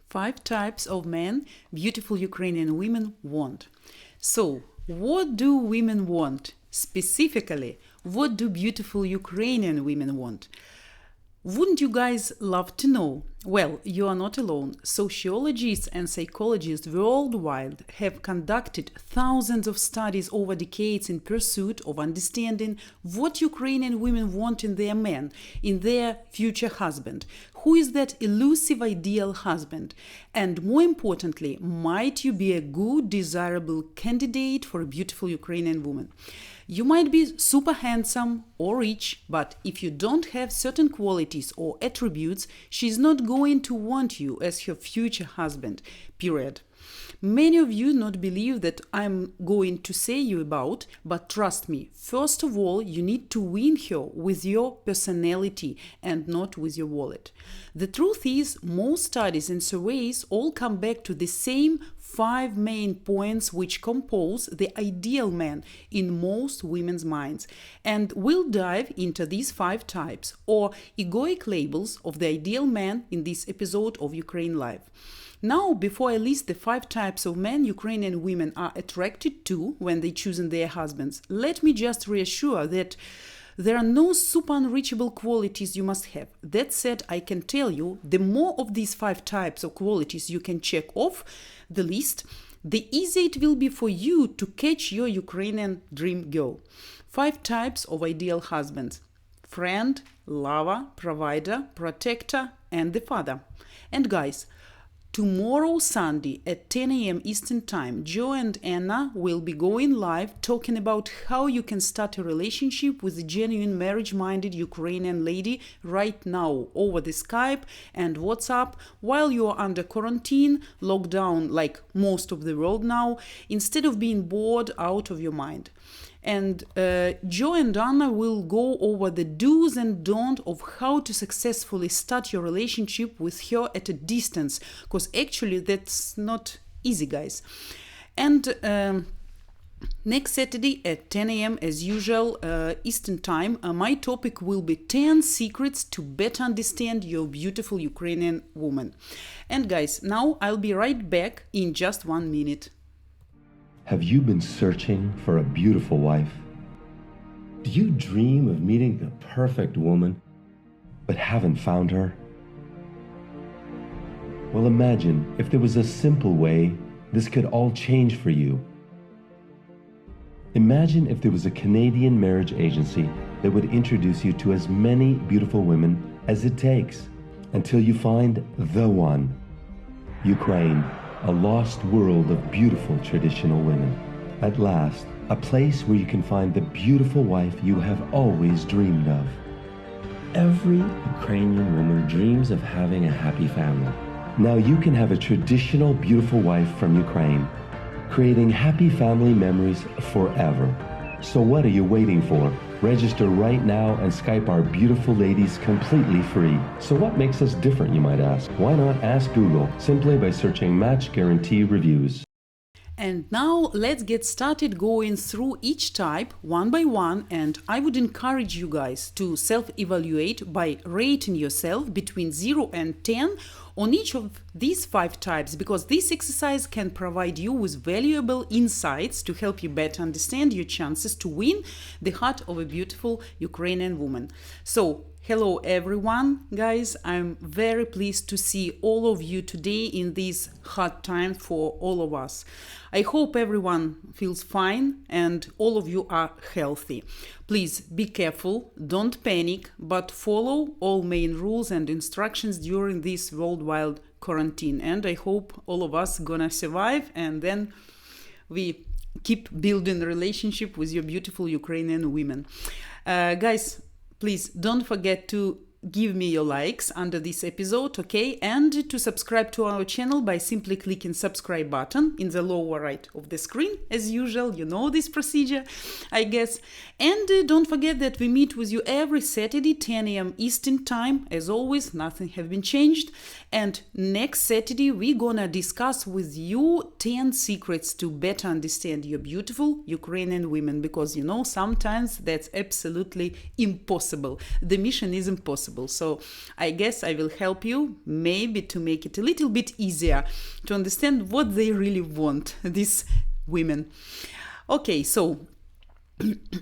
5 types of men beautiful Ukrainian women want. So, what do women want? Specifically, what do beautiful Ukrainian women want? Wouldn't you guys love to know? Well, you are not alone. Sociologists and psychologists worldwide have conducted thousands of studies over decades in pursuit of understanding what Ukrainian women want in their man, in their future husband. Who is that elusive ideal husband? And more importantly, might you be a good, desirable candidate for a beautiful Ukrainian woman? You might be super handsome or rich, but if you don't have certain qualities or attributes, she's not going to want you as her future husband, period. Many of you not believe that I'm going to say you about, but trust me, first of all, you need to win her with your personality and not with your wallet. The truth is, most studies and surveys all come back to the same 5 main points which compose the ideal man in most women's minds. And we'll dive into these 5 types, or egoic labels, of the ideal man in this episode of Ukraine Live. Now, before I list the 5 types of men Ukrainian women are attracted to when they choose their husbands, let me just reassure that there are no super unreachable qualities you must have. That said, I can tell you, the more of these 5 types of qualities you can check off the list, the easier it will be for you to catch your Ukrainian dream girl. 5 types of ideal husbands: friend, lover, provider, protector, and the father. And guys, tomorrow, Sunday, at 10 a.m. Eastern Time, Joe and Anna will be going live talking about how you can start a relationship with a genuine marriage-minded Ukrainian lady right now over the Skype and WhatsApp while you are under quarantine, lockdown like most of the world now, instead of being bored out of your mind. And Joe and Anna will go over the do's and don'ts of how to successfully start your relationship with her at a distance, because actually that's not easy, guys. And next Saturday at 10 a.m. as usual Eastern Time, my topic will be 10 secrets to better understand your beautiful Ukrainian woman. And guys, now I'll be right back in just 1 minute. Have you been searching for a beautiful wife? Do you dream of meeting the perfect woman, but haven't found her? Well, imagine if there was a simple way this could all change for you. Imagine if there was a Canadian marriage agency that would introduce you to as many beautiful women as it takes until you find the one. Ukraine. A lost world of beautiful traditional women. At last, a place where you can find the beautiful wife you have always dreamed of. Every Ukrainian woman dreams of having a happy family. Now you can have a traditional beautiful wife from Ukraine, creating happy family memories forever. So what are you waiting for? Register right now and Skype our beautiful ladies completely free. So what makes us different, you might ask? Why not ask Google simply by searching Match Guarantee Reviews? And now let's get started going through each type one by one, and I would encourage you guys to self-evaluate by rating yourself between 0 and 10 on each of these 5 types, because this exercise can provide you with valuable insights to help you better understand your chances to win the heart of a beautiful Ukrainian woman. So, hello everyone, guys. I'm very pleased to see all of you today in these hard times for all of us. I hope everyone feels fine and all of you are healthy. Please be careful, don't panic, but follow all main rules and instructions during this worldwide quarantine. And I hope all of us gonna survive, and then we keep building a relationship with your beautiful Ukrainian women. Guys, please don't forget to give me your likes under this episode, okay? And to subscribe to our channel by simply clicking subscribe button in the lower right of the screen. As usual, you know this procedure, I guess. And don't forget that we meet with you every Saturday, 10 a.m. Eastern Time. As always, nothing have been changed. And next Saturday, we're gonna discuss with you 10 secrets to better understand your beautiful Ukrainian women, because, you know, sometimes that's absolutely impossible. The mission is impossible. possible. So I guess I will help you maybe to make it a little bit easier to understand what they really want, these women. Okay, so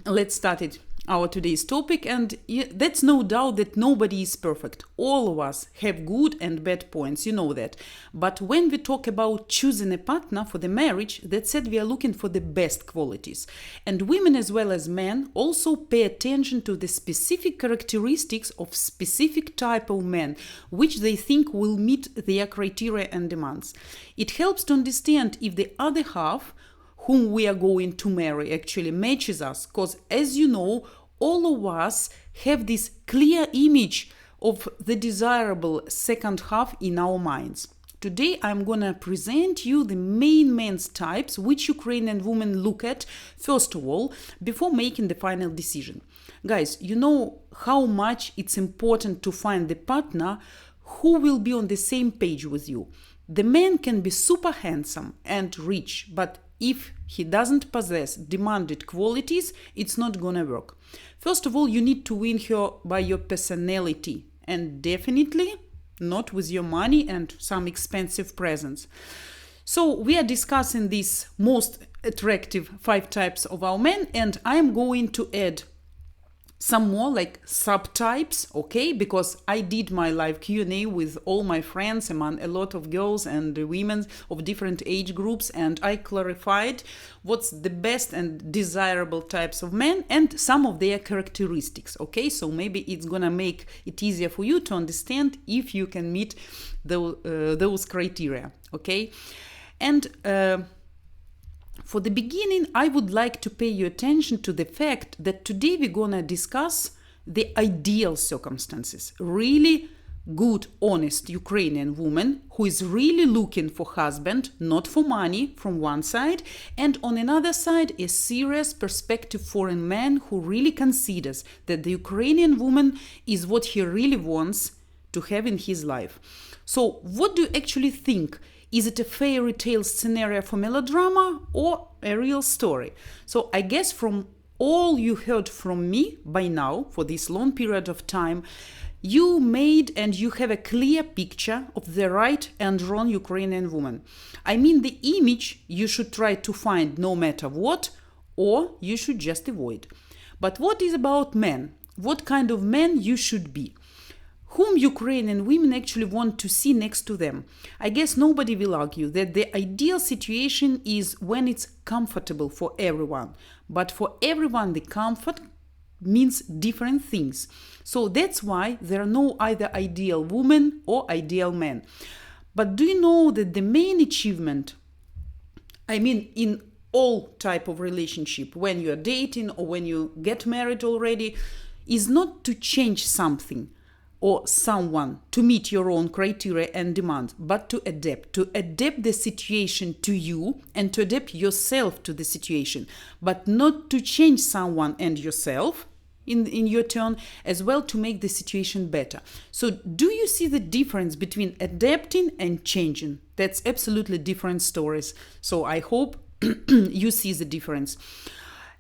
let's start it. Our today's topic, and that's no doubt that nobody is perfect. All of us have good and bad points, you know that. But when we talk about choosing a partner for the marriage, that said, we are looking for the best qualities. And women as well as men also pay attention to the specific characteristics of specific type of men, which they think will meet their criteria and demands. It helps to understand if the other half whom we are going to marry actually matches us, because as you know, all of us have this clear image of the desirable second half in our minds. Today I'm gonna present you the main men's types which Ukrainian women look at first of all before making the final decision. Guys, you know how much it's important to find the partner who will be on the same page with you. The man can be super handsome and rich, but if he doesn't possess demanded qualities, it's not gonna work. First of all, you need to win her by your personality, and definitely not with your money and some expensive presents. So we are discussing these most attractive 5 types of our men, and I'm going to add some more like subtypes, okay, because I did my live Q&A with all my friends, among a lot of girls and women of different age groups, and I clarified what's the best and desirable types of men and some of their characteristics, okay, so maybe it's gonna make it easier for you to understand if you can meet those criteria, okay. And for the beginning, I would like to pay your attention to the fact that today we're gonna discuss the ideal circumstances. Really good, honest Ukrainian woman who is really looking for husband, not for money from one side, and on another side, a serious perspective foreign man who really considers that the Ukrainian woman is what he really wants to have in his life. So what do you actually think? Is it a fairy tale scenario for melodrama or a real story? So I guess from all you heard from me by now for this long period of time, you made and you have a clear picture of the right and wrong Ukrainian woman. I mean the image you should try to find no matter what, or you should just avoid. But what is about men? What kind of man you should be? Whom Ukrainian women actually want to see next to them. I guess nobody will argue that the ideal situation is when it's comfortable for everyone. But for everyone, the comfort means different things. So that's why there are no either ideal woman or ideal man. But do you know that the main achievement, I mean in all type of relationship, when you're dating or when you get married already, is not to change something or someone to meet your own criteria and demands, but to adapt the situation to you and to adapt yourself to the situation, but not to change someone and yourself in your turn as well to make the situation better. So do you see the difference between adapting and changing? That's absolutely different stories. So I hope you see the difference.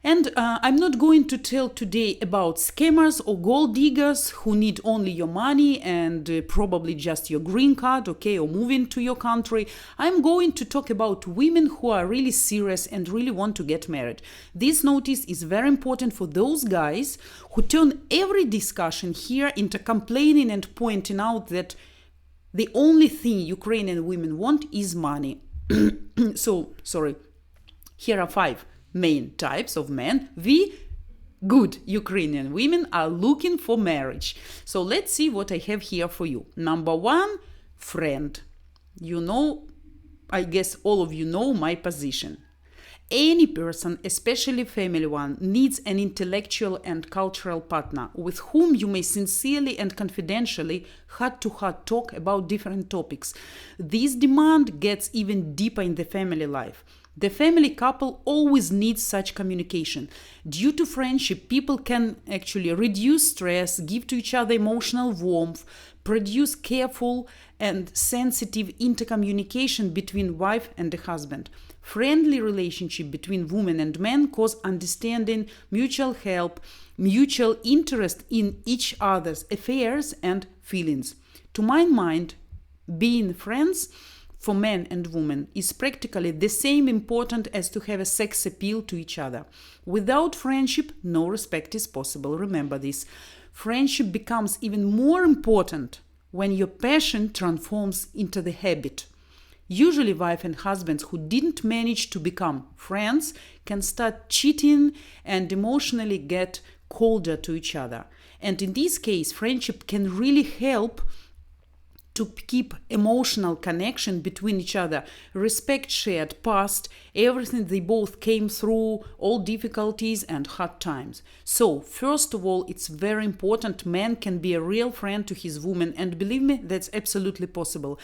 And I'm not going to tell today about scammers or gold diggers who need only your money and probably just your green card, okay, or moving to your country. I'm going to talk about women who are really serious and really want to get married. This notice is very important for those guys who turn every discussion here into complaining and pointing out that the only thing Ukrainian women want is money. Here are 5 main types of men we good Ukrainian women are looking for marriage. So let's see what I have here for you. Number 1, friend. You know, I guess all of you know my position. Any person, especially family one, needs an intellectual and cultural partner with whom you may sincerely and confidentially heart-to-heart talk about different topics. This demand gets even deeper in the family life. The family couple always needs such communication. Due to friendship, people can actually reduce stress, give to each other emotional warmth, produce careful and sensitive intercommunication between wife and the husband. Friendly relationship between women and men cause understanding, mutual help, mutual interest in each other's affairs and feelings. To my mind, being friends for men and women is practically the same important as to have a sex appeal to each other. Without friendship, no respect is possible. Remember this. Friendship becomes even more important when your passion transforms into the habit. Usually, wife and husbands who didn't manage to become friends can start cheating and emotionally get colder to each other. And in this case, friendship can really help to keep emotional connection between each other, respect shared past, everything they both came through, all difficulties and hard times. So, first of all, it's very important man can be a real friend to his woman, and believe me, that's absolutely possible.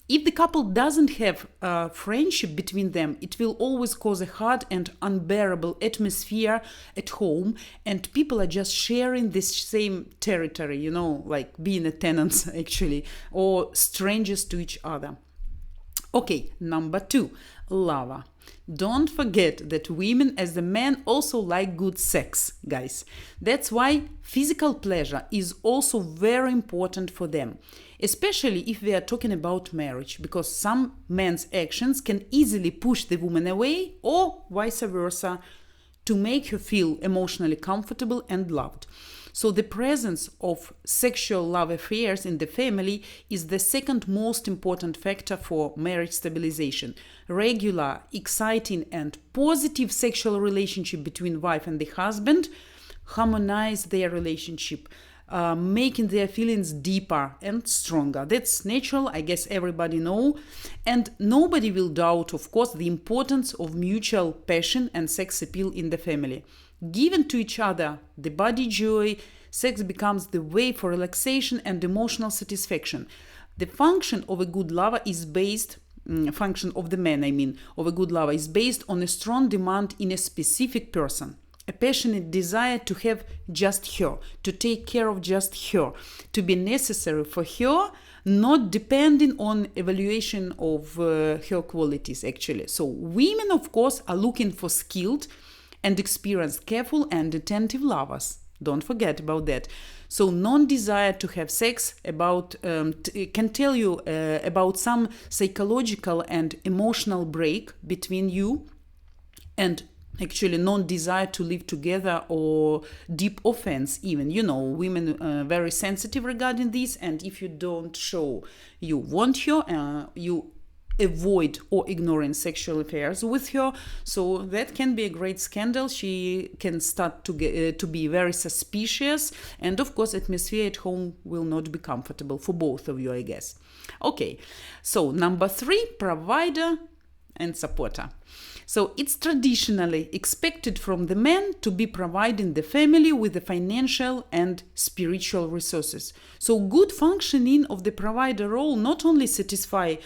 If the couple doesn't have a friendship between them, it will always cause a hard and unbearable atmosphere at home, and people are just sharing this same territory, like being a tenants actually, or strangers to each other. Okay, number 2, lover. Don't forget that women as the men also like good sex, guys. That's why physical pleasure is also very important for them, especially if we are talking about marriage, because some men's actions can easily push the woman away or vice versa to make her feel emotionally comfortable and loved. So the presence of sexual love affairs in the family is the second most important factor for marriage stabilization. Regular, exciting and positive sexual relationship between wife and the husband harmonize their relationship, making their feelings deeper and stronger. That's natural, I guess everybody know. And nobody will doubt, of course, the importance of mutual passion and sex appeal in the family. Given to each other the body joy, sex becomes the way for relaxation and emotional satisfaction. The function of a good lover is based function of the man, of a good lover is based on a strong demand in a specific person. A passionate desire to have just her, to take care of just her, to be necessary for her, not depending on evaluation of her qualities, actually. So women, of course, are looking for skilled and experienced, careful and attentive lovers. Don't forget about that. So non-desire to have sex can tell you about some psychological and emotional break between you, and actually non-desire to live together or deep offense even. Women are very sensitive regarding this, and if you don't show you want her, you avoid or ignoring sexual affairs with her, so that can be a great scandal. She can start to be very suspicious, and of course atmosphere at home will not be comfortable for both of you, I guess. Okay, so number 3, provider and supporter. So it's traditionally expected from the man to be providing the family with the financial and spiritual resources. So good functioning of the provider role not only satisfies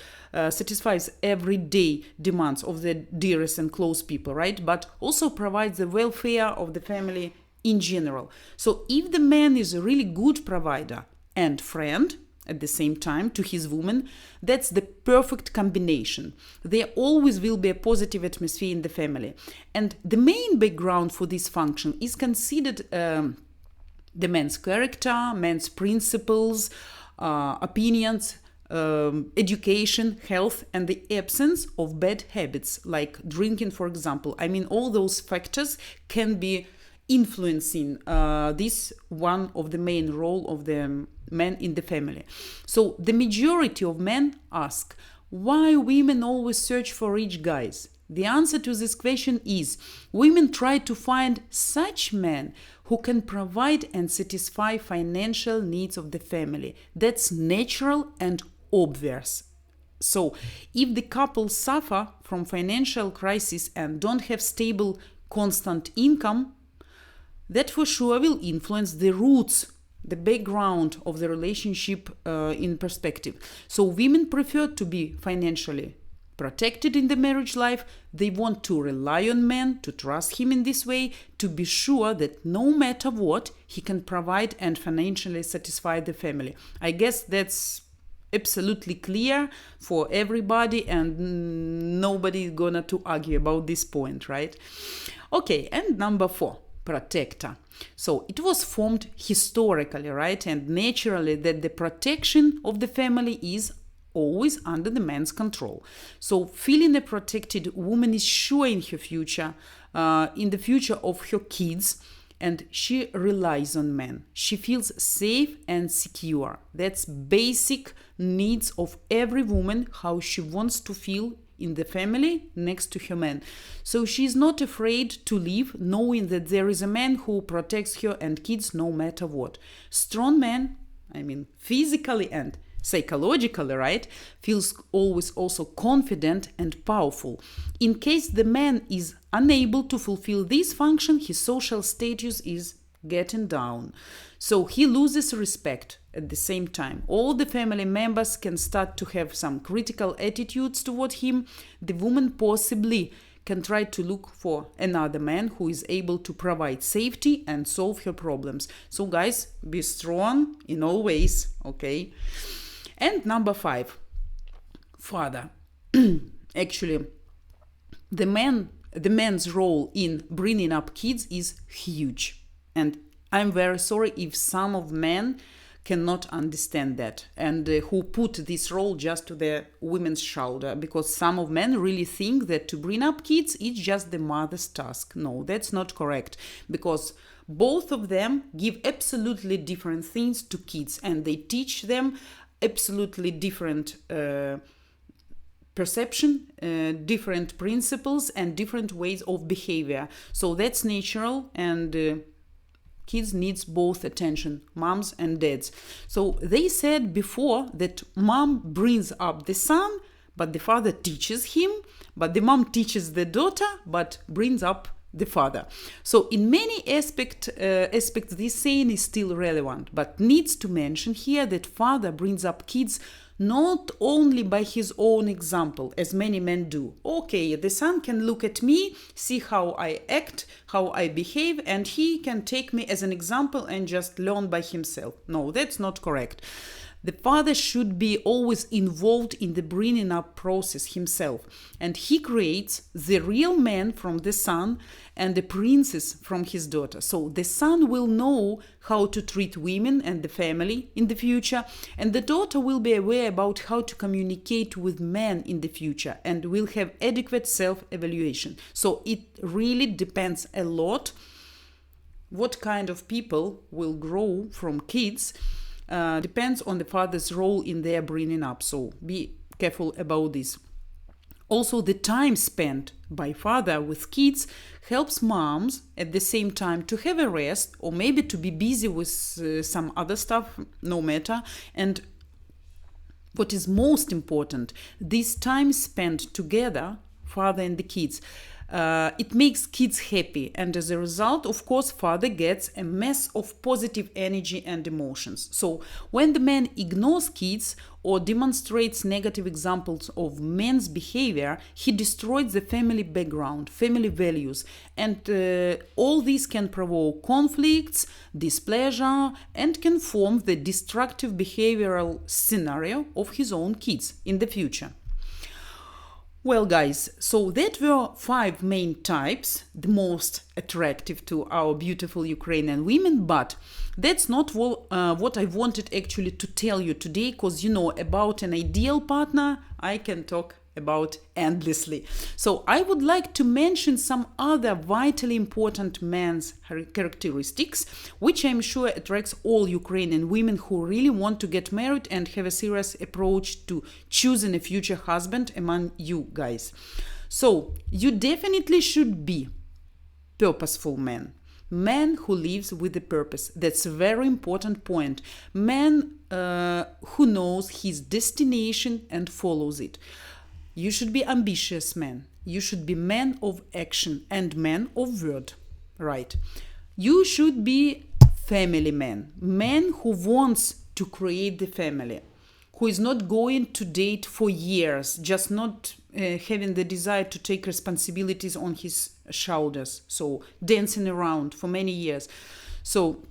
everyday demands of the dearest and close people, right? But also provides the welfare of the family in general. So if the man is a really good provider and friend at the same time to his woman, that's the perfect combination. There always will be a positive atmosphere in the family. And the main background for this function is considered the man's character, man's principles, opinions, education, health, and the absence of bad habits like drinking, for example. All those factors can be influencing this one of the main role of the men in the family. So the majority of men ask, why women always search for rich guys? The answer to this question is, women try to find such men who can provide and satisfy financial needs of the family. That's natural and obvious. So if the couple suffer from financial crisis and don't have stable, constant income, that for sure will influence the roots, the background of the relationship in perspective. So women prefer to be financially protected in the marriage life. They want to rely on men, to trust him in this way, to be sure that no matter what, he can provide and financially satisfy the family. I guess that's absolutely clear for everybody, and nobody gonna to argue about this point, right? Okay, and number 4, protector. So it was formed historically, right, and naturally, that the protection of the family is always under the man's control. So feeling a protected woman is sure in her future, in the future of her kids, and she relies on men. She feels safe and secure. That's basic needs of every woman, how she wants to feel in the family next to her man. So she's not afraid to leave, knowing that there is a man who protects her and kids no matter what. Strong man, physically and psychologically, right, feels always also confident and powerful. In case the man is unable to fulfill this function, his social status is getting down. So he loses respect at the same time. All the family members can start to have some critical attitudes toward him. The woman possibly can try to look for another man who is able to provide safety and solve her problems. So guys, be strong in all ways, okay? And number 5, father. Actually, the man's role in bringing up kids is huge. And I'm very sorry if some of men cannot understand that and who put this role just to the women's shoulder, because some of men really think that to bring up kids is just the mother's task. No, that's not correct, because both of them give absolutely different things to kids, and they teach them absolutely different perception, different principles, and different ways of behavior. So that's natural, and kids needs both attention, moms and dads. So they said before that mom brings up the son, but the father teaches him, but the mom teaches the daughter, but brings up the father. So in many aspects, this saying is still relevant, but needs to mention here that father brings up kids not only by his own example, as many men do. Okay, the son can look at me, see how I act, how I behave, and he can take me as an example and just learn by himself. No, that's not correct. The father should be always involved in the bringing up process himself, and he creates the real man from the son and the princess from his daughter. So the son will know how to treat women and the family in the future, and the daughter will be aware about how to communicate with men in the future and will have adequate self-evaluation. So it really depends a lot what kind of people will grow from kids. Depends on the father's role in their bringing up, so be careful about this. Also, the time spent by father with kids helps moms at the same time to have a rest, or maybe to be busy with some other stuff, no matter. And what is most important, this time spent together, father and the kids, it makes kids happy, and as a result, of course, father gets a mass of positive energy and emotions. So when the man ignores kids or demonstrates negative examples of men's behavior, he destroys the family background, family values, and all this can provoke conflicts, displeasure, and can form the destructive behavioral scenario of his own kids in the future. Well, guys, so that were 5 main types, the most attractive to our beautiful Ukrainian women, but that's not what I wanted actually to tell you today, because, about an ideal partner, I can talk about endlessly. So I would like to mention some other vitally important men's characteristics, which I'm sure attracts all Ukrainian women who really want to get married and have a serious approach to choosing a future husband among you guys. So you definitely should be purposeful man who lives with a purpose. That's a very important point. Man who knows his destination and follows it. You should be ambitious man. You should be man of action and man of word, right? You should be family man who wants to create the family, who is not going to date for years, just not having the desire to take responsibilities on his shoulders, so dancing around for many years. So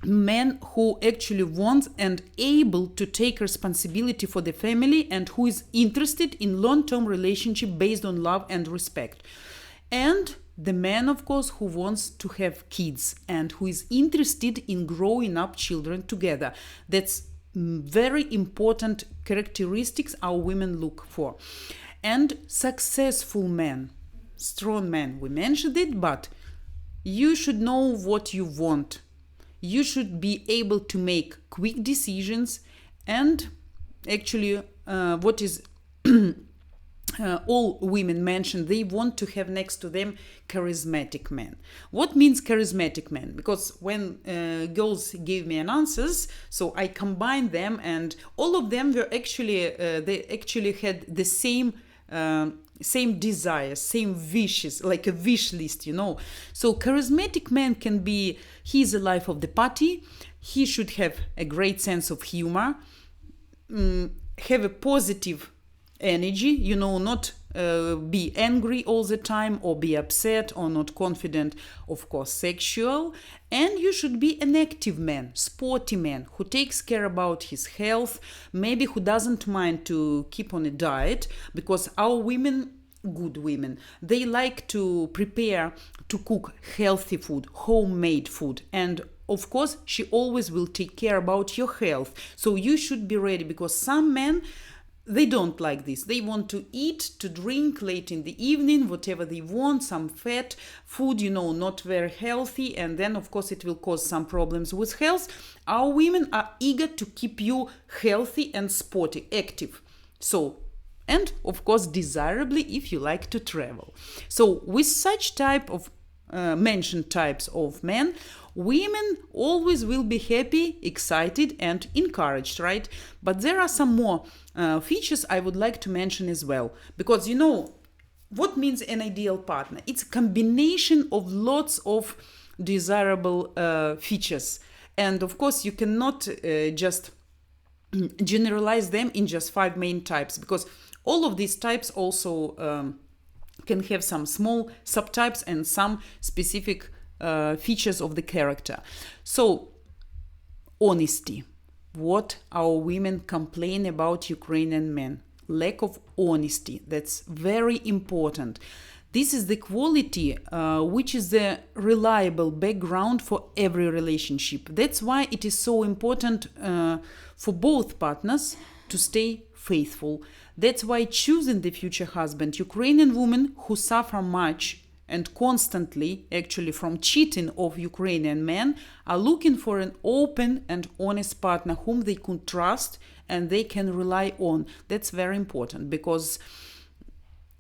men who actually want and able to take responsibility for the family and who is interested in long-term relationship based on love and respect. And the man, of course, who wants to have kids and who is interested in growing up children together. That's very important characteristics our women look for. And successful men, strong men, we mentioned it, but you should know what you want. You should be able to make quick decisions, and actually what is all women mention, they want to have next to them charismatic men. What means charismatic men? Because when girls gave me an answers, so I combined them, and all of them were actually they actually had the same desires, same wishes, like a wish list, So charismatic man can be, he's the life of the party, he should have a great sense of humor, have a positive energy, not be angry all the time or be upset or not confident, of course sexual. And you should be an active man, sporty man, who takes care about his health, maybe who doesn't mind to keep on a diet, because our women, good women, they like to prepare, to cook healthy food, homemade food, and of course she always will take care about your health. So you should be ready, because some men, they don't like this. They want to eat, to drink late in the evening, whatever they want, some fat food, not very healthy. And then, of course, it will cause some problems with health. Our women are eager to keep you healthy and sporty, active. So, and of course, desirably if you like to travel. So with such type of mentioned types of men, women always will be happy, excited, and encouraged, right? But there are some more features I would like to mention as well. Because what means an ideal partner? It's a combination of lots of desirable features. And of course, you cannot just generalize them in just 5 main types, because all of these types also can have some small subtypes and some specific features of the character. So, honesty. What our women complain about Ukrainian men? Lack of honesty. That's very important. This is the quality which is the reliable background for every relationship. That's why it is so important for both partners to stay faithful. That's why choosing the future husband, Ukrainian women who suffer much and constantly, actually, from cheating of Ukrainian men, are looking for an open and honest partner whom they can trust and they can rely on. That's very important, because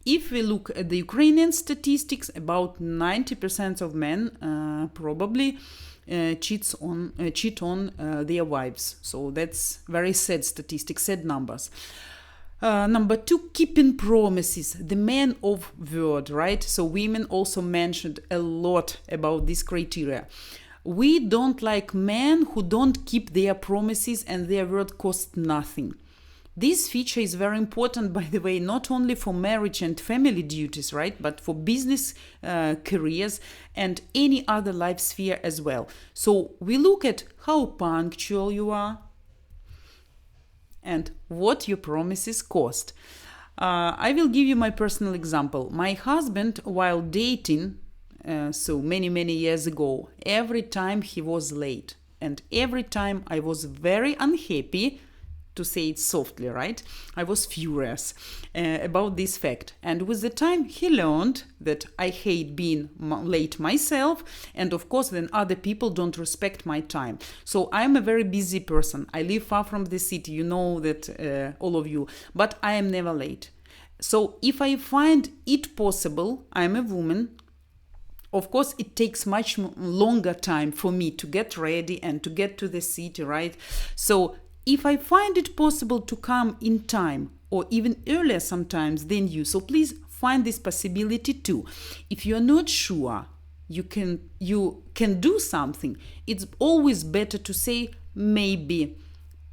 if we look at the Ukrainian statistics, about 90% of men probably cheat on their wives. So that's very sad statistics, sad numbers. Number 2, keeping promises, the man of word, right? So women also mentioned a lot about this criteria. We don't like men who don't keep their promises and their word costs nothing. This feature is very important, by the way, not only for marriage and family duties, right? But for business careers and any other life sphere as well. So we look at how punctual you are, and what your promises cost. I will give you my personal example. My husband, while dating, so many years ago, every time he was late. And every time I was very unhappy, to say it softly, right? I was furious about this fact. And with the time, he learned that I hate being late myself. And of course, then other people don't respect my time. So I'm a very busy person. I live far from the city, you know that, all of you. But I am never late. So if I find it possible, I'm a woman. Of course, it takes much longer time for me to get ready and to get to the city, right? So if I find it possible to come in time or even earlier sometimes than you, so please find this possibility too. If you're not sure you can do something, it's always better to say maybe,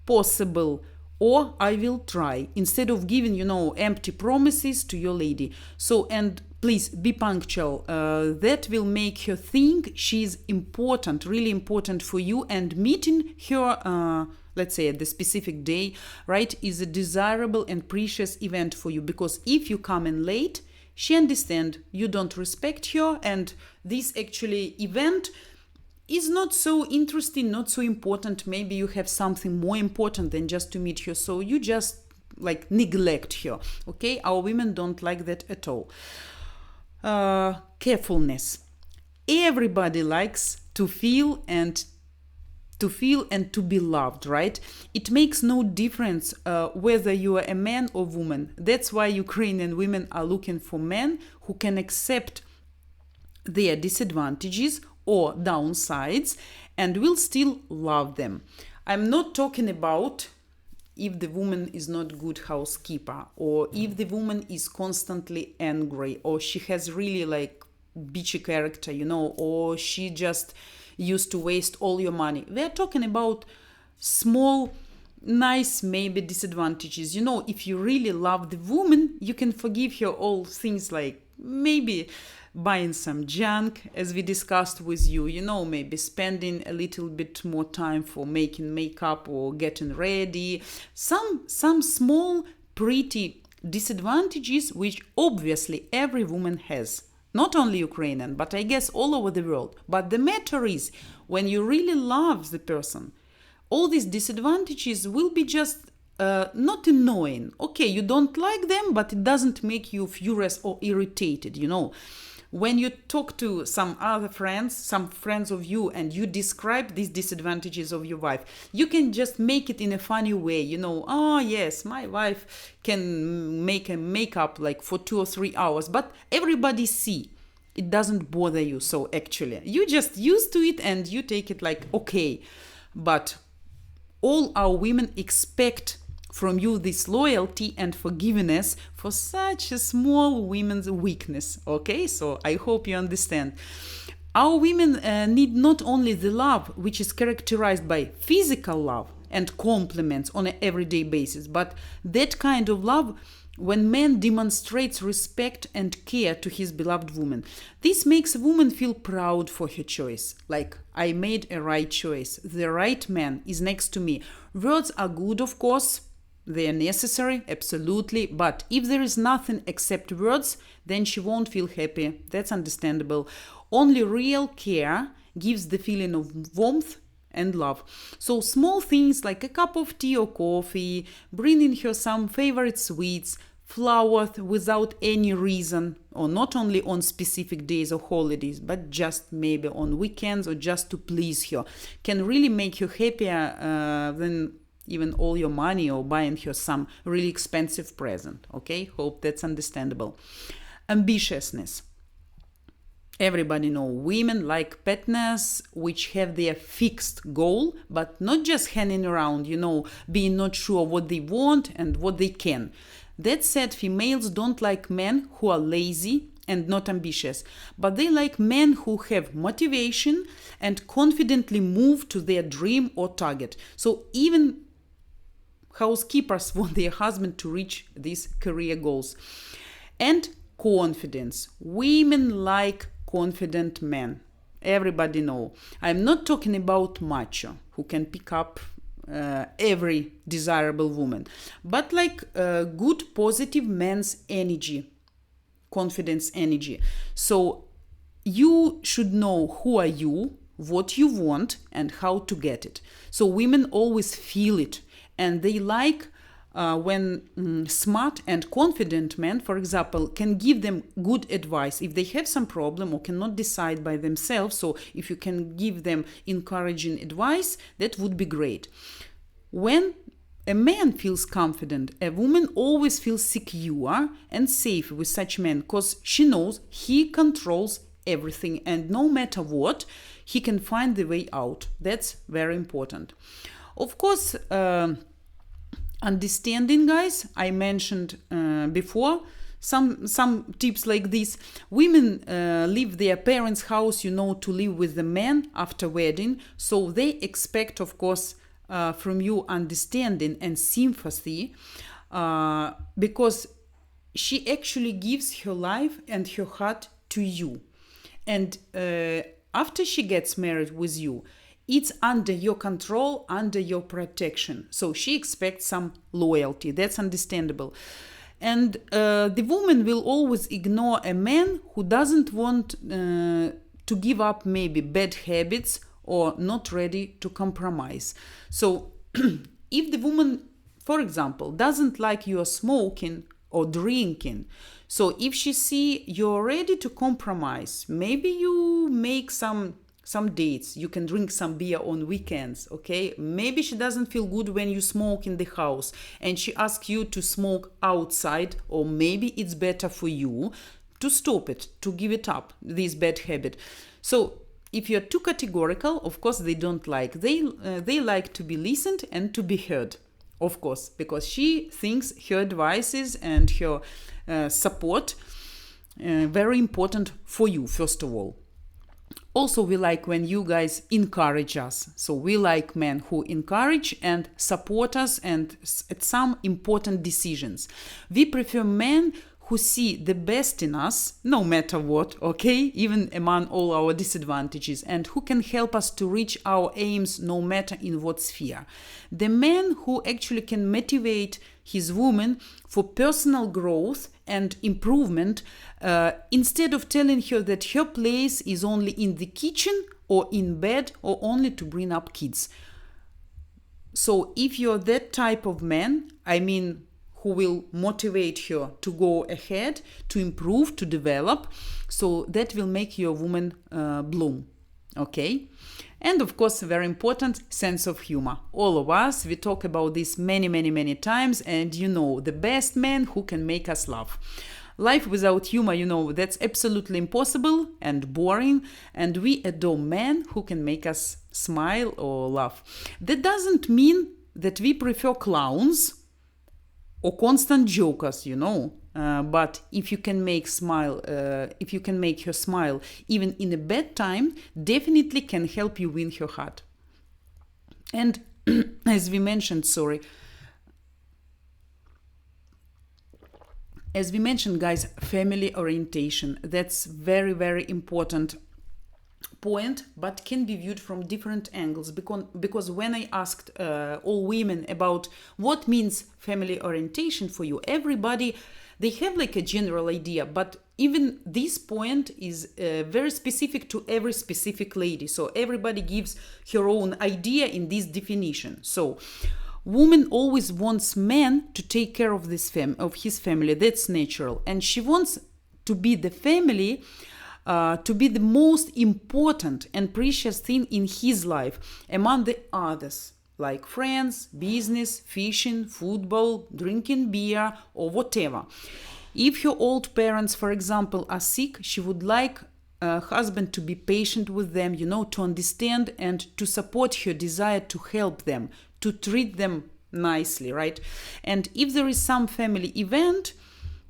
possible, or I will try, instead of giving, empty promises to your lady. So, and please be punctual. That will make her think she's important, really important for you, and meeting her, let's say at the specific day, right, is a desirable and precious event for you. Because if you come in late, she understands you don't respect her, and this actually event is not so interesting, not so important. Maybe you have something more important than just to meet her, so you just like neglect her. Okay, our women don't like that at all. Carefulness. Everybody likes to feel and to be loved, right? It makes no difference whether you are a man or woman. That's why Ukrainian women are looking for men who can accept their disadvantages or downsides and will still love them. I'm not talking about if the woman is not good housekeeper, or if the woman is constantly angry, or she has really like bitchy character, or she just used to waste all your money. We're talking about small, nice, maybe disadvantages. If you really love the woman, you can forgive her all things like maybe buying some junk, as we discussed with you, maybe spending a little bit more time for making makeup or getting ready. Some small, pretty disadvantages which obviously every woman has. Not only Ukrainian, but I guess all over the world. But the matter is, when you really love the person, all these disadvantages will be just not annoying. Okay, you don't like them, but it doesn't make you furious or irritated, When you talk to some other friends, some friends of you, and you describe these disadvantages of your wife, you can just make it in a funny way, oh yes, my wife can make a makeup like for 2 or 3 hours, but everybody see. It doesn't bother you, so actually. You just used to it and you take it like, okay. But all our women expect from you this loyalty and forgiveness for such a small women's weakness. Okay, so I hope you understand. Our women need not only the love, which is characterized by physical love and compliments on an everyday basis, but that kind of love when man demonstrates respect and care to his beloved woman. This makes a woman feel proud for her choice, like, I made a right choice, the right man is next to me. Words are good, of course, they are necessary, absolutely, but if there is nothing except words, then she won't feel happy. That's understandable. Only real care gives the feeling of warmth and love. So small things like a cup of tea or coffee, bringing her some favorite sweets, flowers without any reason, or not only on specific days or holidays, but just maybe on weekends or just to please her, can really make her happier than even all your money or buying her some really expensive present. Okay, hope that's understandable. Ambitiousness. Everybody know women like partners which have their fixed goal, but not just hanging around, being not sure what they want and what they can. That said, females don't like men who are lazy and not ambitious, but they like men who have motivation and confidently move to their dream or target. So even housekeepers want their husband to reach these career goals. And confidence. Women like confident men. Everybody know. I'm not talking about macho who can pick up every desirable woman, but like good positive man's energy, confidence energy. So you should know who are you, what you want, and how to get it. So women always feel it, and they like when smart and confident men, for example, can give them good advice if they have some problem or cannot decide by themselves. So if you can give them encouraging advice, that would be great. When a man feels confident, a woman always feels secure and safe with such men, because she knows he controls everything, and no matter what, he can find the way out. That's very important. Of course, understanding, guys, I mentioned before some tips like this. Women leave their parents' house, to live with the man after wedding, so they expect, of course, from you understanding and sympathy, because she actually gives her life and her heart to you. And after she gets married with you, it's under your control, under your protection. So she expects some loyalty. That's understandable. And the woman will always ignore a man who doesn't want to give up maybe bad habits or not ready to compromise. So if the woman, for example, doesn't like you smoking or drinking, so if she see you're ready to compromise, maybe you make some dates, you can drink some beer on weekends, okay? Maybe she doesn't feel good when you smoke in the house and she asks you to smoke outside, or maybe it's better for you to stop it, to give it up, this bad habit. So if you're too categorical, of course they don't like. They like to be listened and to be heard, of course, because she thinks her advices and her support very important for you, first of all. Also, we like when you guys encourage us. So we like men who encourage and support us and at some important decisions. We prefer men who see the best in us, no matter what, okay, even among all our disadvantages, and who can help us to reach our aims no matter in what sphere. The man who actually can motivate his woman for personal growth and improvement, instead of telling her that her place is only in the kitchen or in bed or only to bring up kids. So if you're that type of man, who will motivate her to go ahead, to improve, to develop, so that will make your woman bloom, okay? And of course, very important, sense of humor. All of us, we talk about this many times, and you know, the best man who can make us laugh. Life without humor, you know, that's absolutely impossible and boring, and we adore men who can make us smile or laugh. That doesn't mean that we prefer clowns or constant jokers, you know. But if you can make her smile even in a bad time, definitely can help you win her heart. And as we mentioned, guys, family orientation, that's very important point, but can be viewed from different angles, because when I asked all women about what means family orientation for you, everybody, they have like a general idea, but even this point is very specific to every specific lady. So everybody gives her own idea in this definition. So woman always wants man to take care of his family. That's natural. And she wants to be the family, to be the most important and precious thing in his life among the others, like friends, business, fishing, football, drinking beer, or whatever. If her old parents, for example, are sick, she would like a husband to be patient with them, you know, to understand and to support her desire to help them, to treat them nicely, right? And if there is some family event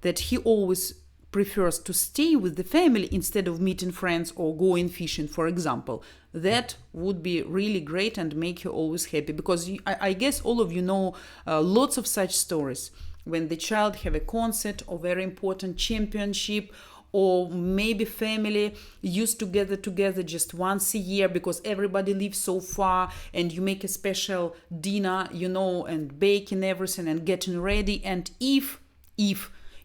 that he always prefers to stay with the family instead of meeting friends or going fishing, for example, that would be really great and make her always happy, because I guess all of you know lots of such stories when the child have a concert or very important championship, or maybe family used to gather together just once a year because everybody lives so far, and you make a special dinner, you know, and baking everything and getting ready. And if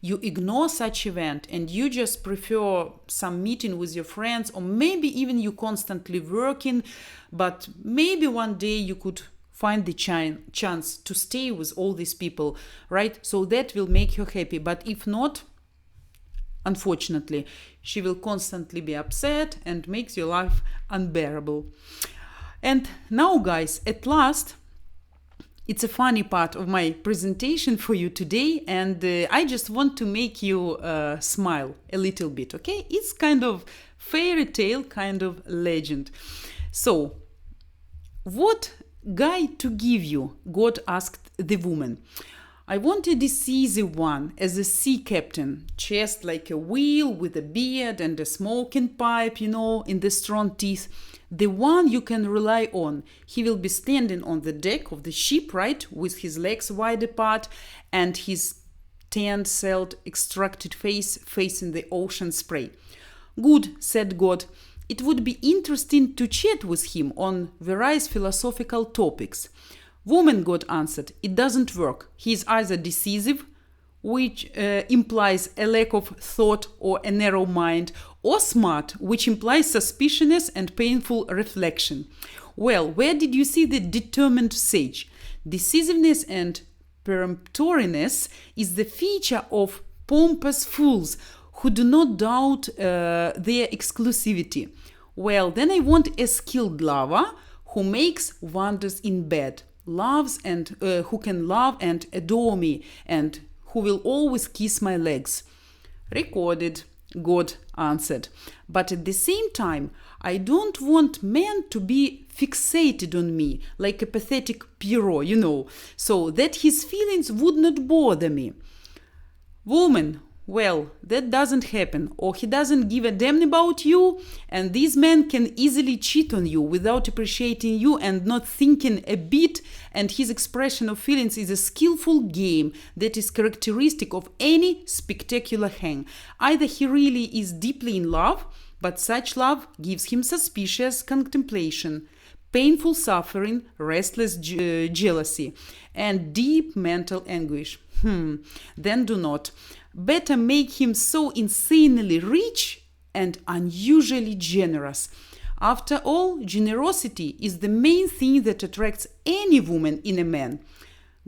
you ignore such event and you just prefer some meeting with your friends, or maybe even you constantly working, but maybe one day you could find the chance to stay with all these people, right? So that will make her happy. But if not, unfortunately, she will constantly be upset and makes your life unbearable. And now, guys, at last, it's a funny part of my presentation for you today, and I just want to make you smile a little bit, okay? It's kind of fairy tale, kind of legend. So, what guide to give you? God asked the woman. I want a decisive one as a sea captain, chest like a wheel with a beard and a smoking pipe, in the strong teeth. The one you can rely on. He will be standing on the deck of the ship, right, with his legs wide apart and his tan-celled extracted face facing the ocean spray. Good, said God. It would be interesting to chat with him on various philosophical topics. Woman, God answered, it doesn't work. He is either decisive, which implies a lack of thought or a narrow mind, or smart, which implies suspiciousness and painful reflection. Well, where did you see the determined sage? Decisiveness and peremptoriness is the feature of pompous fools who do not doubt their exclusivity. Well, then I want a skilled lover who makes wonders in bed, loves and who can love and adore me, and who will always kiss my legs. Recorded, God answered. But at the same time, I don't want men to be fixated on me like a pathetic Pierrot, so that his feelings would not bother me. Woman, well, that doesn't happen, or he doesn't give a damn about you, and these men can easily cheat on you without appreciating you and not thinking a bit, and his expression of feelings is a skillful game that is characteristic of any spectacular hang. Either he really is deeply in love, but such love gives him suspicious contemplation, painful suffering, restless jealousy, and deep mental anguish. Then do not. Better make him so insanely rich and unusually generous. After all, generosity is the main thing that attracts any woman in a man.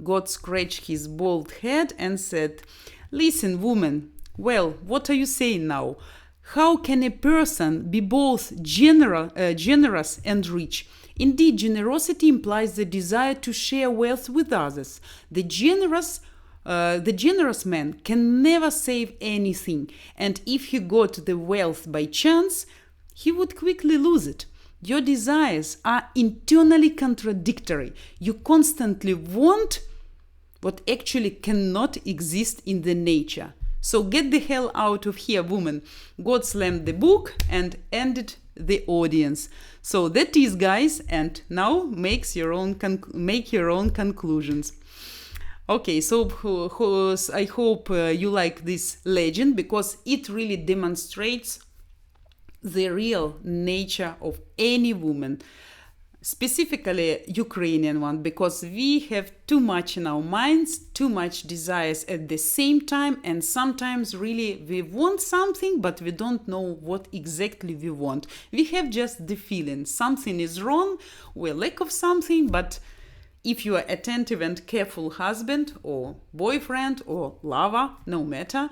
God scratched his bald head and said, Listen, woman, well, what are you saying now? How can a person be both generous and rich? Indeed, generosity implies the desire to share wealth with others. The generous man can never save anything, and if he got the wealth by chance, he would quickly lose it. Your desires are internally contradictory. You constantly want what actually cannot exist in the nature. So get the hell out of here, woman. God slammed the book and ended the audience. So that is, guys, and now make your own conclusions. Okay, so I hope you like this legend, because it really demonstrates the real nature of any woman, specifically Ukrainian one, because we have too much in our minds, too much desires at the same time, and sometimes really we want something, but we don't know what exactly we want. We have just the feeling something is wrong, we lack of something, but if you are attentive and careful husband or boyfriend or lover, no matter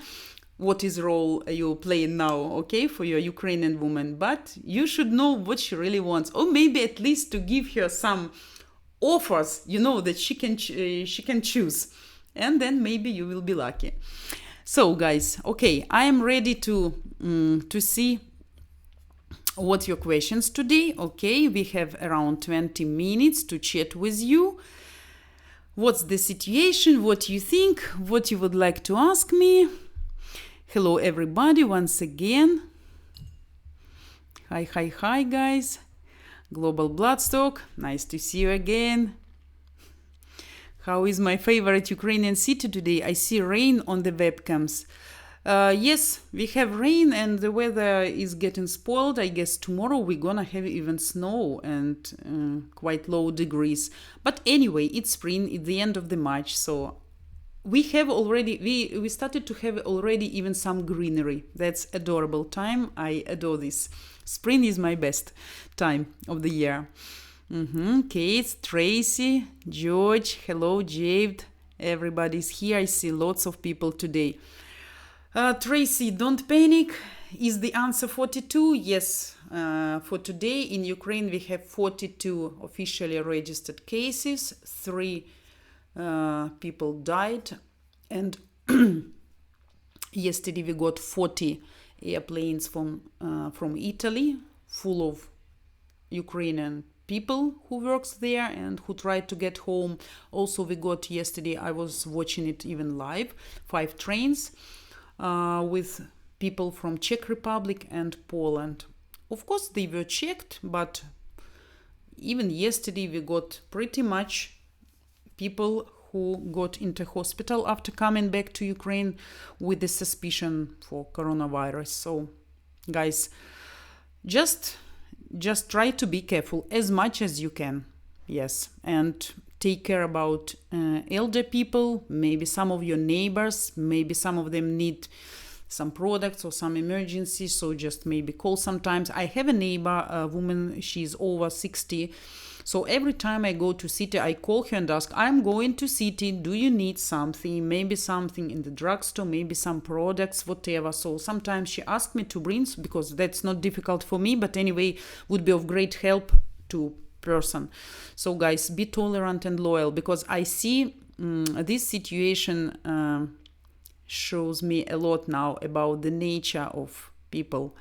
what is role you playing now, okay, for your Ukrainian woman, but you should know what she really wants, or maybe at least to give her some offers, that she can choose, and then maybe you will be lucky. So, guys, okay, I am ready to see what your questions today. Okay, we have around 20 minutes to chat with you. What's the situation? What you think? What you would like to ask me? Hello, everybody, once again. Hi, guys. Global Bloodstock, nice to see you again. How is my favorite Ukrainian city today? I see rain on the webcams. Yes, we have rain and the weather is getting spoiled. I guess tomorrow we're gonna have even snow and quite low degrees. But anyway, it's spring, it's the end of the March, so we have already, we started to have already even some greenery. That's adorable time. I adore this. Spring is my best time of the year. Kate, Tracy, George, hello, Jade. Everybody's here. I see lots of people today. Tracy, don't panic. Is the answer 42? Yes. For today in Ukraine we have 42 officially registered cases. 3 people died, and yesterday we got 40 airplanes from Italy full of Ukrainian people who works there and who tried to get home. Also, we got yesterday, I was watching it even live, 5 trains with people from Czech Republic and Poland. Of course, they were checked, but even yesterday we got pretty much people who got into hospital after coming back to Ukraine with the suspicion for coronavirus. So, guys, just try to be careful as much as you can. Yes, and take care about elder people, maybe some of your neighbors, maybe some of them need some products or some emergency, so just maybe call sometimes. I have a neighbor, a woman, she's over 60. So every time I go to city, I call her and ask, I'm going to city, do you need something? Maybe something in the drugstore, maybe some products, whatever. So sometimes she asks me to bring, because that's not difficult for me, but anyway, would be of great help to person. So guys, be tolerant and loyal, because I see this situation shows me a lot now about the nature of people.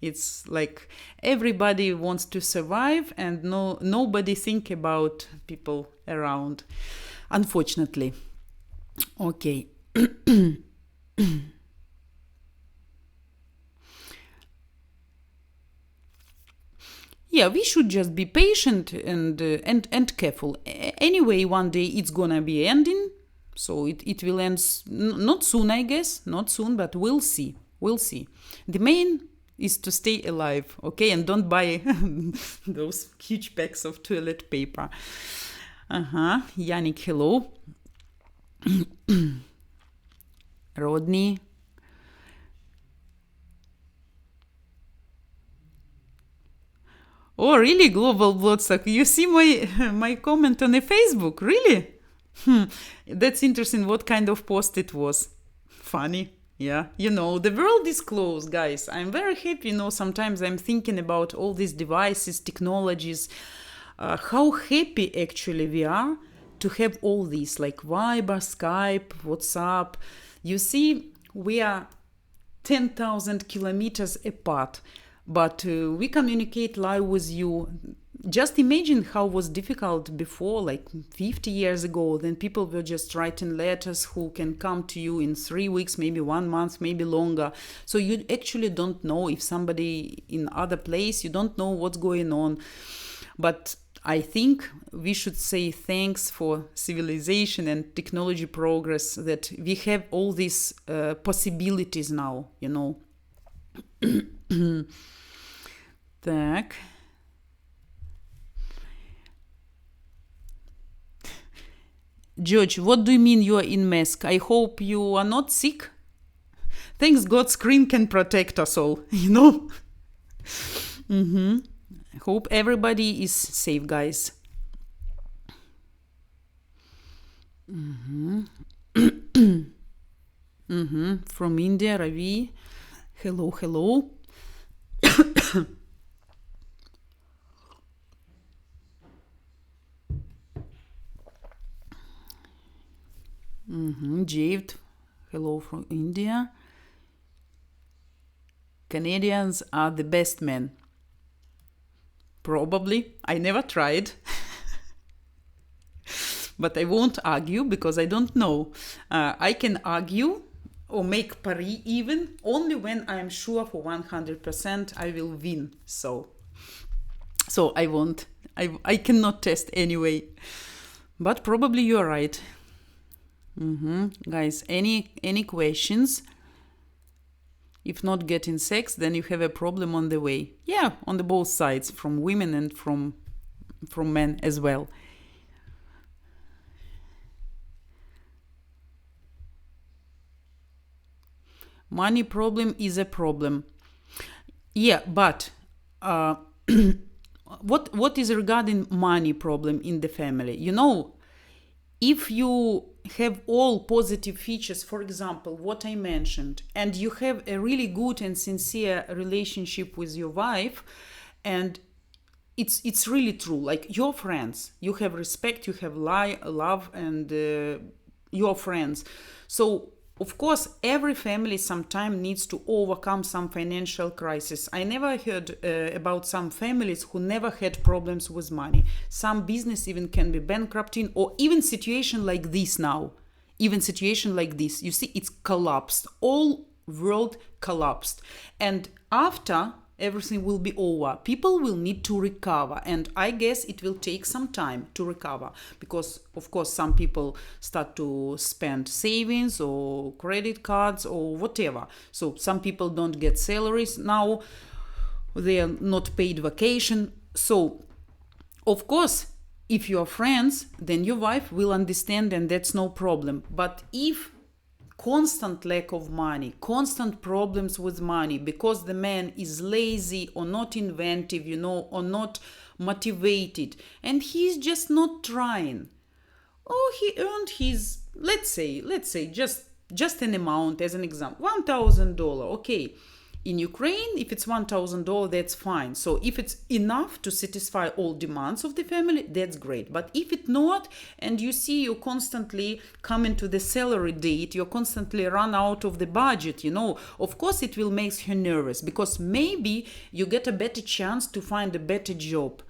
It's like everybody wants to survive and nobody think about people around, unfortunately. Okay. Yeah, we should just be patient and careful. Anyway, one day it's gonna be ending, so it will end not soon, I guess, not soon, but we'll see. The main is to stay alive, okay? And don't buy those huge packs of toilet paper. Yannick, hello. Rodney. Oh, really, Global Bloodsuck? You see my comment on the Facebook? Really? That's interesting what kind of post it was. Funny. Yeah, the world is closed, guys. I'm very happy, sometimes I'm thinking about all these devices, technologies, how happy actually we are to have all these, like Viber, Skype, WhatsApp. You see, we are 10,000 kilometers apart, but we communicate live with you. Just imagine how it was difficult before, like 50 years ago. Then people were just writing letters who can come to you in 3 weeks, maybe 1 month, maybe longer. So you actually don't know if somebody in other place, you don't know what's going on. But I think we should say thanks for civilization and technology progress, that we have all these possibilities now, Так. George, what do you mean you are in mask? I hope you are not sick. Thanks God, screen can protect us all, Hope everybody is safe, guys. From India, Ravi. Hello. Javed, hello from India. Canadians are the best men. Probably. I never tried. But I won't argue because I don't know. I can argue or make pari even only when I am sure for 100% I will win. So I won't. I cannot test anyway. But probably you're right. Guys, any questions? If not getting sex, then you have a problem on the way. Yeah, on the both sides, from women and from men as well. Money problem is a problem. Yeah, but what is regarding money problem in the family? If you have all positive features, for example, what I mentioned, and you have a really good and sincere relationship with your wife, and it's really true, like your friends, you have respect, you have love, and your friends. So Of course, every family sometime needs to overcome some financial crisis. I never heard about some families who never had problems with money. Some business even can be bankrupting, or even situation like this now. Even situation like this, you see, it's collapsed. All world collapsed. And after everything will be over, people will need to recover, and I guess it will take some time to recover, because of course some people start to spend savings or credit cards or whatever. So some people don't get salaries now, they are not paid vacation. So of course, if you are friends, then your wife will understand, and that's no problem. But if constant lack of money, constant problems with money because the man is lazy or not inventive, or not motivated, and he's just not trying. Oh, he earned his, let's say just an amount, as an example, $1,000. Okay, in Ukraine, if it's $1,000, that's fine. So if it's enough to satisfy all demands of the family, that's great. But if it's not, and you see you constantly coming to the salary date, you constantly run out of the budget, of course it will make her nervous, because maybe you get a better chance to find a better job.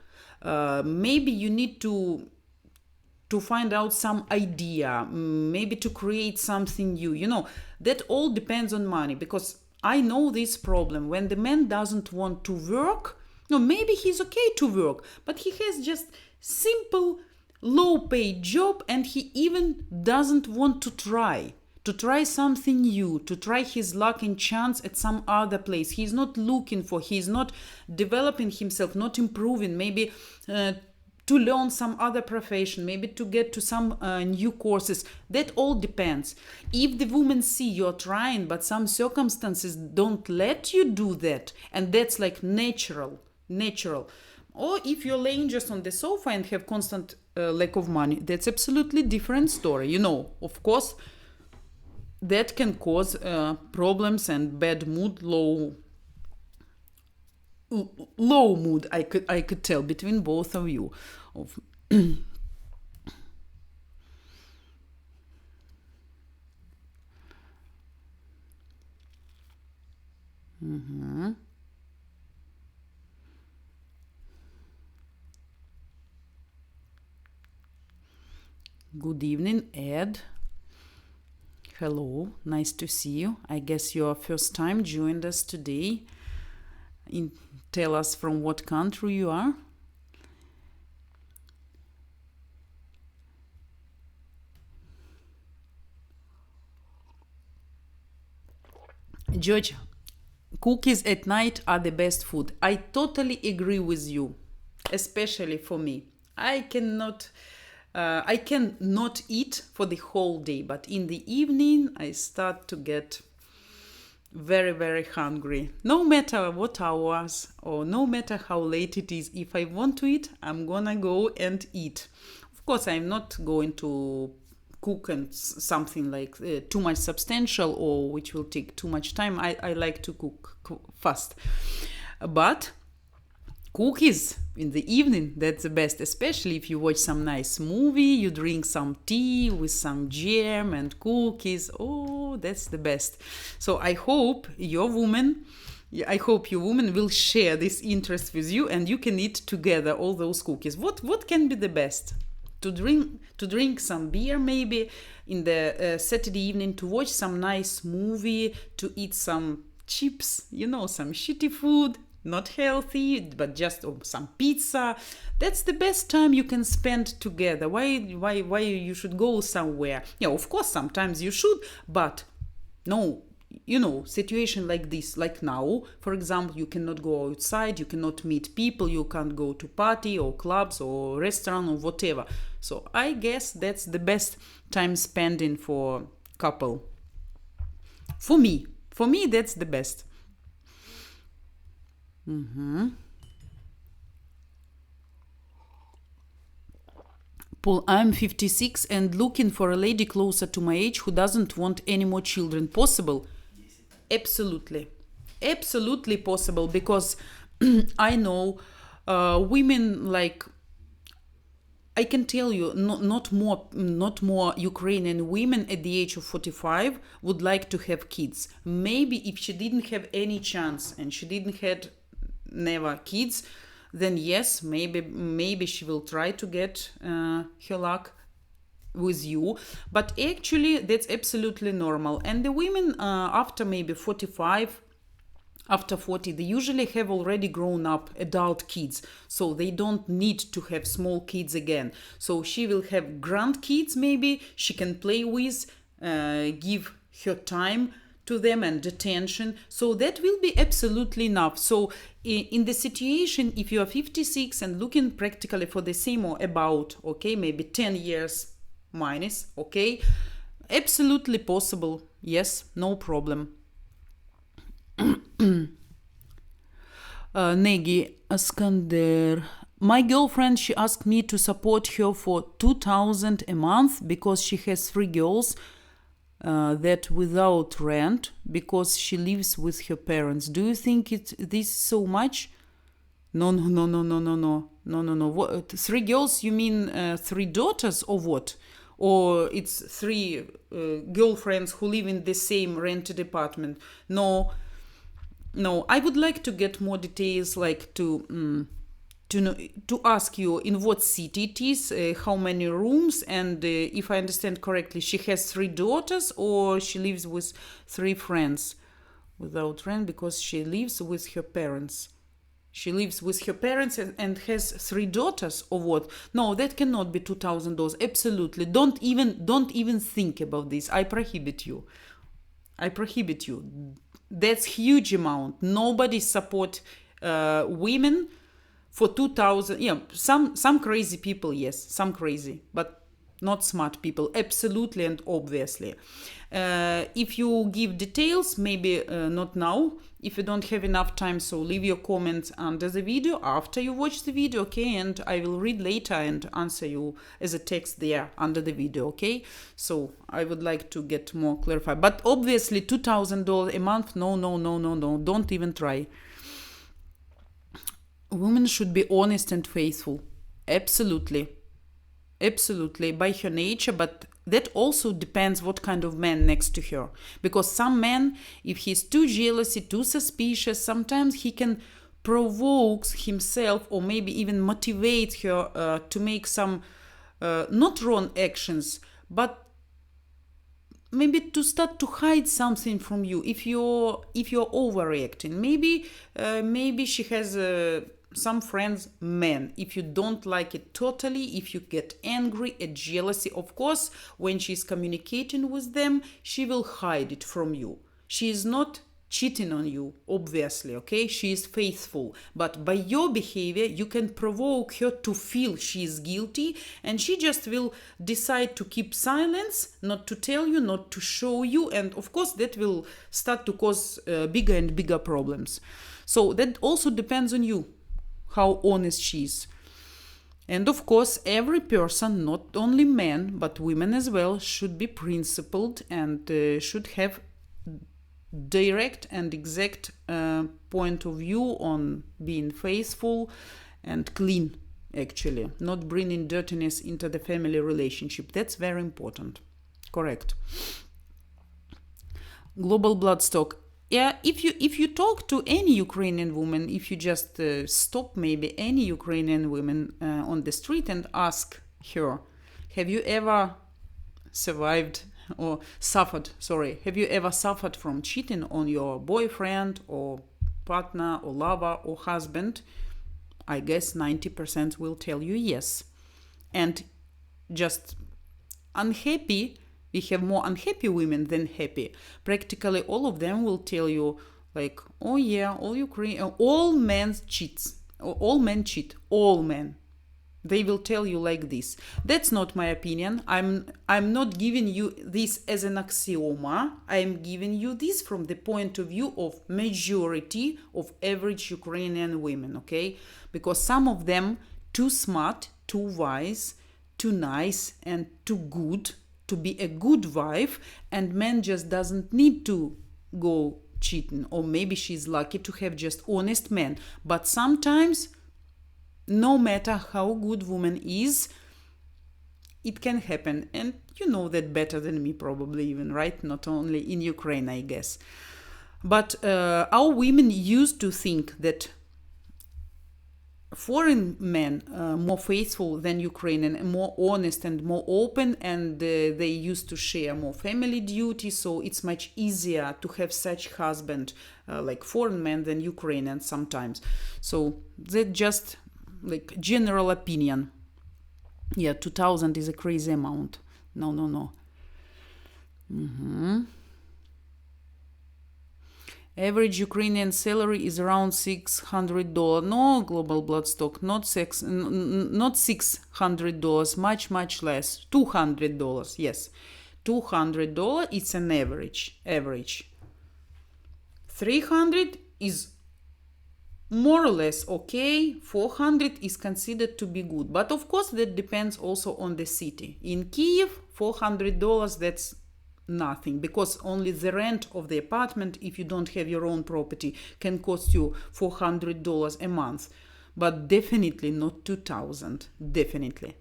Maybe you need to find out some idea, maybe to create something new. That all depends on money, because I know this problem. When the man doesn't want to work, maybe he's okay to work, but he has just simple low paid job, and he even doesn't want to try something new, to try his luck and chance at some other place. He's not looking for, he's not developing himself, not improving, maybe to learn some other profession, maybe to get to some new courses. That all depends. If the woman see you're trying, but some circumstances don't let you do that, and that's like natural. Or if you're laying just on the sofa and have constant lack of money, that's absolutely different story. Of course, that can cause problems and bad mood, low mood, I could tell, between both of you. Good evening, Ed. Hello, nice to see you. I guess your first time joined us today. Tell us from what country you are. George, cookies at night are the best food. I totally agree with you, especially for me. I cannot eat for the whole day, but in the evening I start to get very, very hungry. No matter what hours or no matter how late it is, if I want to eat, I'm gonna go and eat. Of course, I'm not going to cook and something like too much substantial or which will take too much time. I like to cook fast. But cookies in the evening, that's the best, especially if you watch some nice movie, you drink some tea with some jam and cookies. Oh, that's the best. So I hope your woman will share this interest with you, and you can eat together all those cookies. What can be the best? To drink some beer maybe in the Saturday evening, to watch some nice movie, to eat some chips, some shitty food, not healthy, but just some pizza. That's the best time you can spend together. Why you should go somewhere? Yeah, of course, sometimes you should, but no, situation like this, like now, for example, you cannot go outside, you cannot meet people, you can't go to party or clubs or restaurant or whatever. So I guess that's the best time spending for couple. For me, that's the best. Paul, I'm 56 and looking for a lady closer to my age who doesn't want any more children. Possible? Absolutely possible, because I know women like I can tell you, not more Ukrainian women at the age of 45 would like to have kids. Maybe if she didn't have any chance and she didn't had never kids, then yes, maybe she will try to get her luck with you. But actually, that's absolutely normal. And the women after maybe 45, after 40, they usually have already grown up adult kids, so they don't need to have small kids again. So she will have grandkids, maybe she can play with, give her time to them and attention, so that will be absolutely enough. So in the situation, if you are 56 and looking practically for the same or about, okay, maybe 10 years minus, okay, absolutely possible, yes, no problem. Negi Askander. My girlfriend, she asked me to support her for 2,000 a month because she has 3 girls that without rent because she lives with her parents. Do you think this so much? No. What, 3 girls? You mean 3 daughters or what? Or it's 3 girlfriends who live in the same rented apartment? No, I would like to get more details, like to ask you in what city it is, how many rooms, and if I understand correctly, she has 3 daughters or she lives with 3 friends without rent because she lives with her parents. She lives with her parents and has 3 daughters or what? No, that cannot be $2,000. Absolutely. Don't even think about this. I prohibit you. That's huge amount. Nobody support women for 2,000. Yeah, some crazy people, yes, some crazy, but not smart people, absolutely and obviously. If you give details, maybe not now, if you don't have enough time, so leave your comments under the video after you watch the video, okay, and I will read later and answer you as a text there under the video, okay. So I would like to get more clarified, but obviously $2,000 a month, no, don't even try. Women should be honest and faithful, absolutely by her nature, but that also depends what kind of man next to her, because some men, if he's too jealous, too suspicious, sometimes he can provoke himself or maybe even motivate her to make some not wrong actions, but maybe to start to hide something from you. If you're overreacting, maybe she has some friends, men, if you don't like it totally, if you get angry at jealousy, of course, when she's communicating with them, she will hide it from you. She is not cheating on you, obviously, okay? She is faithful, but by your behavior, you can provoke her to feel she is guilty, and she just will decide to keep silence, not to tell you, not to show you, and of course, that will start to cause bigger and bigger problems. So that also depends on you, how honest she is. And of course, every person, not only men, but women as well, should be principled and should have direct and exact point of view on being faithful and clean, actually, not bringing dirtiness into the family relationship. That's very important. Correct. Global bloodstock. Yeah, if you talk to any Ukrainian woman, if you just stop maybe any Ukrainian woman on the street and ask her, have you ever survived or suffered, have you ever suffered from cheating on your boyfriend or partner or lover or husband? I guess 90% will tell you yes. And just unhappy, we have more unhappy women than happy. Practically all of them will tell you like, oh yeah, all men cheat. All men. They will tell you like this. That's not my opinion. I'm not giving you this as an axioma. I'm giving you this from the point of view of majority of average Ukrainian women, okay? Because some of them too smart, too wise, too nice, and too good to be a good wife, and man just doesn't need to go cheating, or maybe she's lucky to have just honest men. But sometimes, no matter how good woman is, it can happen, and you know that better than me probably even, right? Not only in Ukraine, I guess. But our women used to think that foreign men more faithful than Ukrainian, and more honest and more open, and they used to share more family duties, so it's much easier to have such husband like foreign men than Ukrainian sometimes. So that just like general opinion. Yeah, 2000 is a crazy amount. No. Average Ukrainian salary is around $600. No, global bloodstock, not $600, much less. $200, yes. $200, it's an average. 300 is more or less okay. 400 is considered to be good. But of course, that depends also on the city. In Kiev, $400, that's nothing, because only the rent of the apartment, if you don't have your own property, can cost you $400 a month, but definitely not 2000, definitely.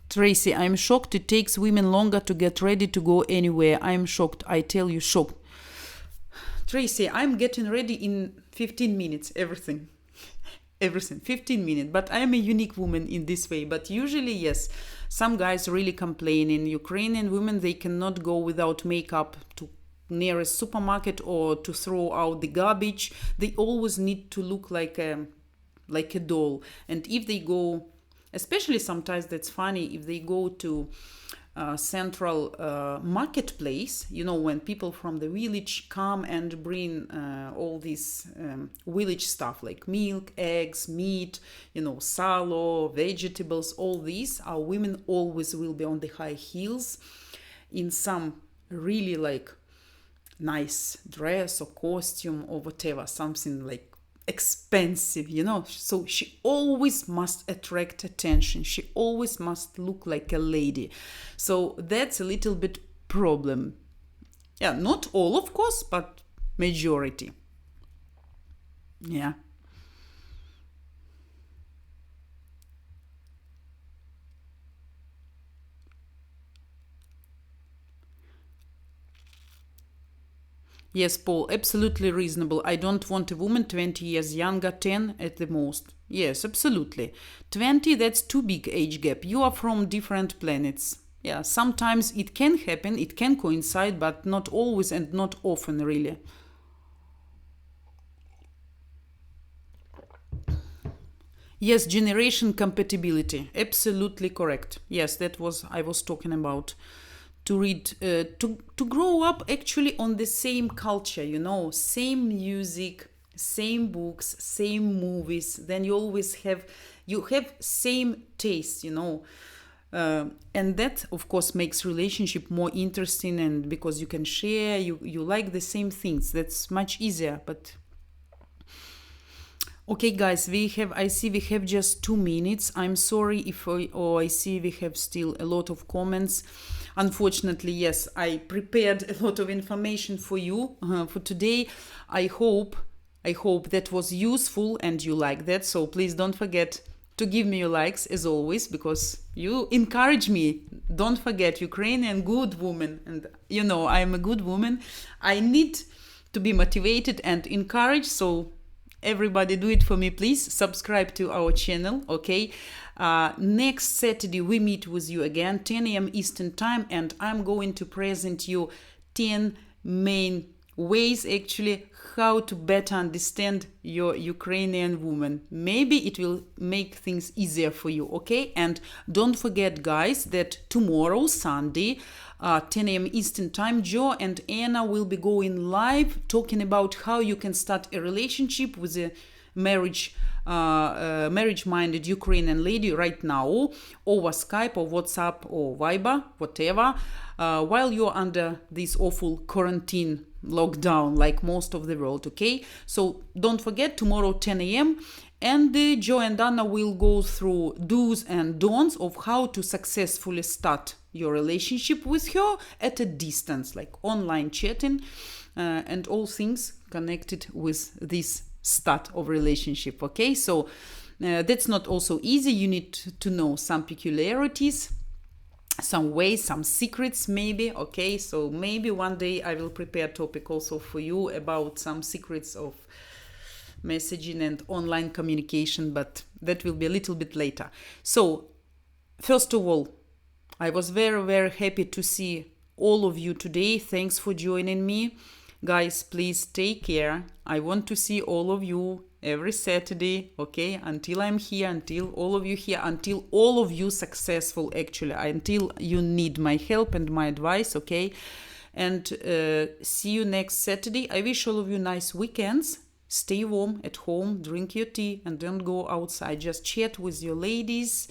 Tracy, I'm shocked it takes women longer to get ready to go anywhere. I'm shocked, I tell you, shocked. Tracy, I'm getting ready in 15 minutes, everything 15 minutes, but I'm a unique woman in this way. But usually, yes, some guys really complain. In Ukrainian women, they cannot go without makeup to nearest supermarket or to throw out the garbage. They always need to look like a doll. And if they go, especially sometimes that's funny, if they go to central marketplace, when people from the village come and bring all this village stuff like milk, eggs, meat, salo, vegetables, all these, our women always will be on the high heels in some really like nice dress or costume or whatever, something like expensive, so she always must attract attention, she always must look like a lady. So that's a little bit problem. Yeah, not all of course, but majority. Yeah. Yes, Paul, absolutely reasonable. I don't want a woman 20 years younger, 10 at the most. Yes, absolutely. 20, that's too big age gap. You are from different planets. Yeah, sometimes it can happen, it can coincide, but not always and not often, really. Yes, generation compatibility. Absolutely correct. Yes, that was I was talking about. To read, to grow up actually on the same culture, same music, same books, same movies. Then you always have same taste, and that of course makes relationship more interesting, and because you can share, you like the same things, that's much easier. But okay, guys, I see we have just 2 minutes. I'm sorry if I see we have still a lot of comments. Unfortunately, yes, I prepared a lot of information for you for today. I hope that was useful and you like that. So please don't forget to give me your likes as always, because you encourage me. Don't forget, Ukrainian good woman, and I'm a good woman. I need to be motivated and encouraged. So everybody do it for me, please. Subscribe to our channel, okay? Next Saturday we meet with you again, 10 a.m. Eastern time, and I'm going to present you 10 main ways actually how to better understand your Ukrainian woman. Maybe it will make things easier for you, okay? And don't forget, guys, that tomorrow, Sunday, 10 a.m. Eastern time, Joe and Anna will be going live talking about how you can start a relationship with a marriage-minded Ukrainian lady right now, over Skype or WhatsApp or Viber, whatever, while you're under this awful quarantine lockdown like most of the world, okay? So don't forget, tomorrow 10 a.m. and Joe and Anna will go through do's and don'ts of how to successfully start your relationship with her at a distance, like online chatting and all things connected with this start of relationship, okay? So That's not also easy. You need to know some peculiarities, some ways, some secrets maybe. Okay, so maybe one day I will prepare a topic also for you about some secrets of messaging and online communication, but that will be a little bit later. So first of all, I was very, very happy to see all of you today. Thanks for joining me. Guys, please take care. I want to see all of you every Saturday, okay? Until I'm here, until all of you here, until all of you successful, actually, until you need my help and my advice, okay? And see you next Saturday. I wish all of you nice weekends. Stay warm at home, drink your tea, and don't go outside. Just chat with your ladies.